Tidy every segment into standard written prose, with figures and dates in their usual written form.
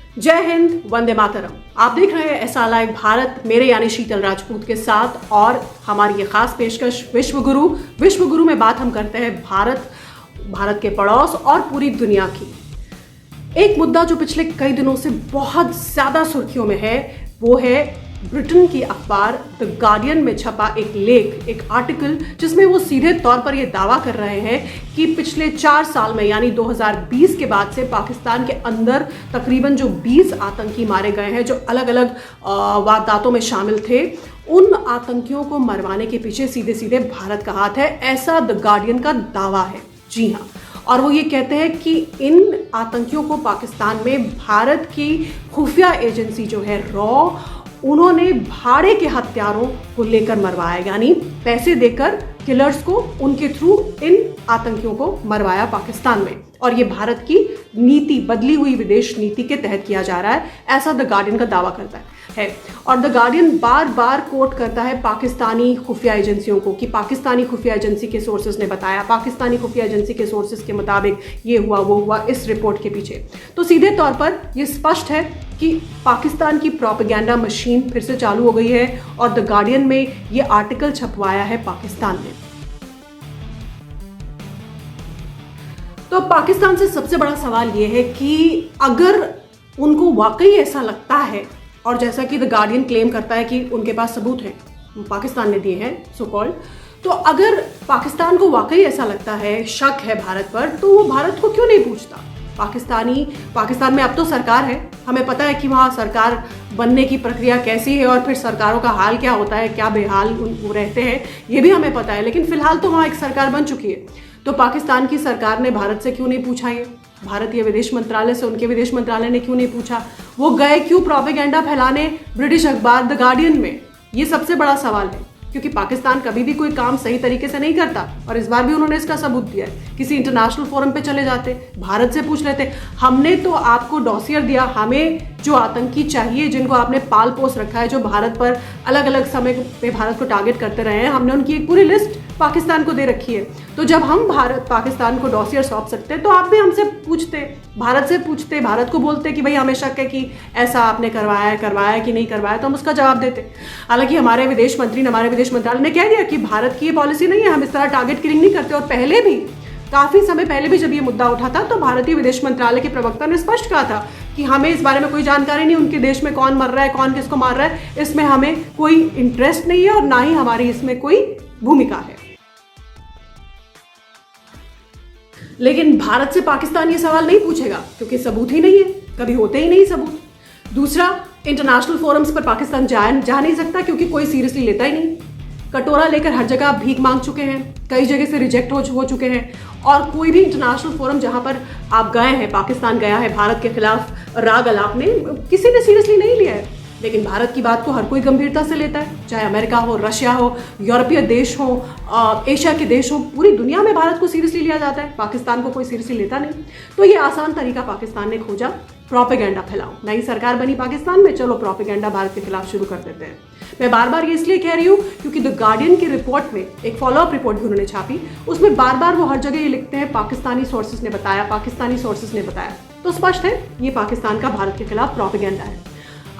जय हिंद, वंदे मातरम। आप देख रहे हैं ऐसा लाइव भारत, मेरे यानी शीतल राजपूत के साथ, और हमारी ये खास पेशकश विश्व गुरु में बात हम करते हैं भारत के पड़ोस और पूरी दुनिया की। एक मुद्दा जो पिछले कई दिनों से बहुत ज्यादा सुर्खियों में है वो है ब्रिटेन की अखबार द गार्डियन में छपा एक लेख, एक आर्टिकल, जिसमें वो सीधे तौर पर ये दावा कर रहे हैं कि पिछले 4 साल में यानी 2020 के बाद से पाकिस्तान के अंदर तकरीबन जो 20 आतंकी मारे गए हैं जो अलग अलग वारदातों में शामिल थे, उन आतंकियों को मरवाने के पीछे सीधे सीधे भारत का हाथ है, ऐसा द गार्डियन का दावा है। जी हाँ, और वो ये कहते हैं कि इन आतंकियों को पाकिस्तान में भारत की खुफिया एजेंसी जो है रॉ, उन्होंने भाड़े के हथियारों को लेकर मरवाया, यानी पैसे देकर किलर्स को उनके थ्रू इन आतंकियों को मरवाया पाकिस्तान में। और ये भारत की नीति, बदली हुई विदेश नीति के तहत किया जा रहा है, ऐसा द गार्डियन का दावा करता है। और द गार्डियन बार बार कोट करता है पाकिस्तानी खुफिया एजेंसियों को कि पाकिस्तानी खुफिया एजेंसी के सोर्सेज ने बताया, पाकिस्तानी खुफिया एजेंसी के सोर्सेज के मुताबिक ये हुआ वो हुआ इस रिपोर्ट के पीछे। तो सीधे तौर पर यह स्पष्ट है कि पाकिस्तान की प्रोपेगेंडा मशीन फिर से चालू हो गई है और द गार्डियन में ये आर्टिकल छपवाया है पाकिस्तान ने। तो पाकिस्तान से सबसे बड़ा सवाल यह है कि अगर उनको वाकई ऐसा लगता है, और जैसा कि द गार्डियन क्लेम करता है कि उनके पास सबूत हैं, पाकिस्तान ने दिए हैं सो कॉल्ड, तो अगर पाकिस्तान को वाकई ऐसा लगता है, शक है भारत पर, तो वो भारत को क्यों नहीं पूछता? पाकिस्तान में अब तो सरकार है, हमें पता है कि वहाँ सरकार बनने की प्रक्रिया कैसी है और फिर सरकारों का हाल क्या होता है, क्या बेहाल वो रहते हैं, ये भी हमें पता है। लेकिन फिलहाल तो वहाँ एक सरकार बन चुकी है, तो पाकिस्तान की सरकार ने भारत से क्यों नहीं पूछा? ये भारतीय विदेश मंत्रालय से उनके विदेश मंत्रालय ने क्यों नहीं पूछा? वो गए क्यों प्रोपेगेंडा फैलाने ब्रिटिश अखबार द गार्डियन में? ये सबसे बड़ा सवाल है, क्योंकि पाकिस्तान कभी भी कोई काम सही तरीके से नहीं करता, और इस बार भी उन्होंने इसका सबूत दिया है। किसी इंटरनेशनल फोरम पे चले जाते, भारत से पूछ लेते, हमने तो आपको डॉसियर दिया, हमें जो आतंकी चाहिए जिनको आपने पाल पोस रखा है, जो भारत पर अलग अलग समय पे भारत को टारगेट करते रहे हैं, हमने उनकी एक पूरी लिस्ट पाकिस्तान को दे रखी है। तो जब हम पाकिस्तान को डॉसियर सौंप सकते तो आप भी हमसे पूछते, भारत से पूछते, भारत को बोलते कि भाई हमें शक है कि ऐसा आपने करवाया कि नहीं करवाया, तो हम उसका जवाब देते। हालांकि हमारे विदेश मंत्री ने, हमारे विदेश मंत्रालय ने कह दिया कि भारत की ये पॉलिसी नहीं है, हम इस तरह टारगेट किलिंग नहीं करते। और पहले भी, काफी समय पहले भी जब ये मुद्दा उठा था, तो भारतीय विदेश मंत्रालय के प्रवक्ता ने स्पष्ट कहा था कि हमें इस बारे में कोई जानकारी नहीं, उनके देश में कौन मर रहा है, कौन किसको मार रहा है, इसमें हमें कोई इंटरेस्ट नहीं है और ना ही हमारी इसमें कोई भूमिका है। लेकिन भारत से पाकिस्तान ये सवाल नहीं पूछेगा क्योंकि सबूत ही नहीं है, कभी होते ही नहीं सबूत। दूसरा, इंटरनेशनल फोरम्स पर पाकिस्तान जा नहीं सकता क्योंकि कोई सीरियसली लेता ही नहीं। कटोरा लेकर हर जगह भीख मांग चुके हैं, कई जगह से रिजेक्ट हो चुके हैं, और कोई भी इंटरनेशनल फोरम जहां पर आप गए हैं, पाकिस्तान गया है भारत के खिलाफ राग अलापने, किसी ने सीरियसली नहीं लिया है। लेकिन भारत की बात को हर कोई गंभीरता से लेता है, चाहे अमेरिका हो, रशिया हो, यूरोपीय देश हो, एशिया के देश हो, पूरी दुनिया में भारत को सीरियसली लिया जाता है, पाकिस्तान को कोई सीरियसली लेता नहीं। तो ये आसान तरीका पाकिस्तान ने खोजा, प्रोपेगेंडा फैलाओ। नई सरकार बनी पाकिस्तान में, चलो प्रोपेगेंडा भारत के खिलाफ शुरू कर देते हैं। मैं बार बार ये इसलिए कह रही हूँ क्योंकि द गार्डियन की रिपोर्ट में एक फॉलोअप रिपोर्ट भी उन्होंने छापी, उसमें बार बार वो हर जगह ये लिखते हैं पाकिस्तानी सोर्सेज ने बताया, पाकिस्तानी सोर्सेज ने बताया। तो स्पष्ट है ये पाकिस्तान का भारत के खिलाफ प्रोपेगेंडा है।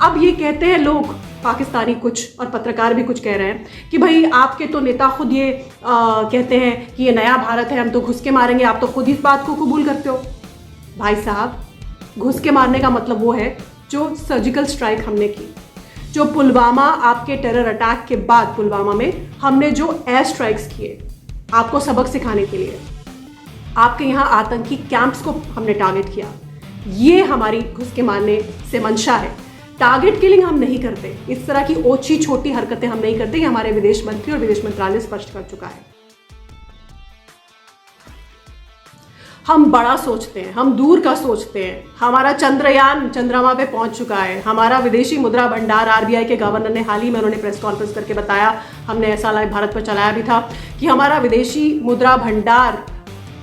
अब ये कहते हैं लोग, पाकिस्तानी कुछ और पत्रकार भी कुछ कह रहे हैं कि भाई आपके तो नेता खुद ये कहते हैं कि ये नया भारत है, हम तो घुस के मारेंगे, आप तो खुद इस बात को कबूल करते हो। भाई साहब, घुस के मारने का मतलब वो है जो सर्जिकल स्ट्राइक हमने की, जो पुलवामा, आपके टेरर अटैक के बाद पुलवामा में हमने जो एयर स्ट्राइक्स किए आपको सबक सिखाने के लिए, आपके यहाँ आतंकी कैंप्स को हमने टारगेट किया, ये हमारी घुस के मारने से मंशा है। टारगेट किलिंग हम नहीं करते, इस तरह की ओछी छोटी हरकतें हम नहीं करते, ये हमारे विदेश मंत्री और विदेश मंत्रालय स्पष्ट कर चुका है। हम बड़ा सोचते हैं, हम दूर का सोचते हैं। हमारा चंद्रयान चंद्रमा पे पहुंच चुका है। हमारा विदेशी मुद्रा भंडार, आरबीआई के गवर्नर ने हाल ही में उन्होंने प्रेस कॉन्फ्रेंस करके बताया, हमने ऐसा लाइव भारत पर चलाया भी था, कि हमारा विदेशी मुद्रा भंडार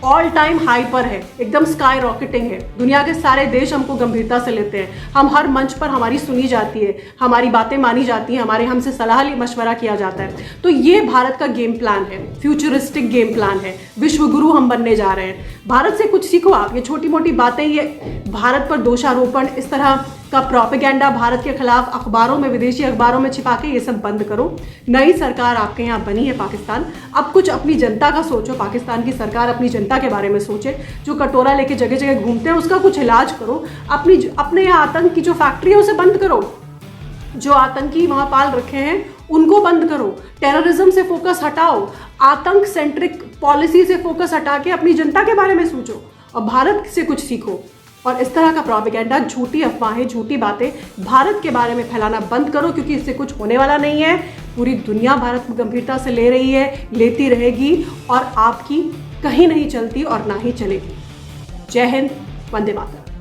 ऑल टाइम हाई पर है, एकदम स्काई रॉकेटिंग है। दुनिया के सारे देश हमको गंभीरता से लेते हैं, हम हर मंच पर हमारी सुनी जाती है, हमारी बातें मानी जाती हैं, हमसे सलाह मशवरा किया जाता है। तो ये भारत का गेम प्लान है, फ्यूचरिस्टिक गेम प्लान है, विश्व गुरु हम बनने जा रहे हैं। भारत से कुछ सीखो आप, ये छोटी मोटी बातें, ये भारत पर दोषारोपण, इस तरह का प्रोपेगेंडा भारत के खिलाफ अखबारों में, विदेशी अखबारों में छिपा के, ये सब बंद करो। नई सरकार आपके यहाँ बनी है पाकिस्तान, अब कुछ अपनी जनता का सोचो। पाकिस्तान की सरकार अपनी जनता के बारे में सोचे। जो कटोरा लेके जगह जगह घूमते हैं उसका कुछ इलाज करो। अपने यहाँ आतंक की जो फैक्ट्री है उसे बंद करो, जो आतंकी वहाँ पाल रखे हैं उनको बंद करो। टेररिज्म से फोकस हटाओ, आतंक सेंट्रिक पॉलिसी से फोकस हटा के अपनी जनता के बारे में सोचो और भारत से कुछ सीखो। और इस तरह का प्रोपेगेंडा, झूठी अफवाहें, झूठी बातें भारत के बारे में फैलाना बंद करो, क्योंकि इससे कुछ होने वाला नहीं है। पूरी दुनिया भारत को गंभीरता से ले रही है, लेती रहेगी, और आपकी कहीं नहीं चलती और ना ही चलेगी। जय हिंद, वंदे मातरम।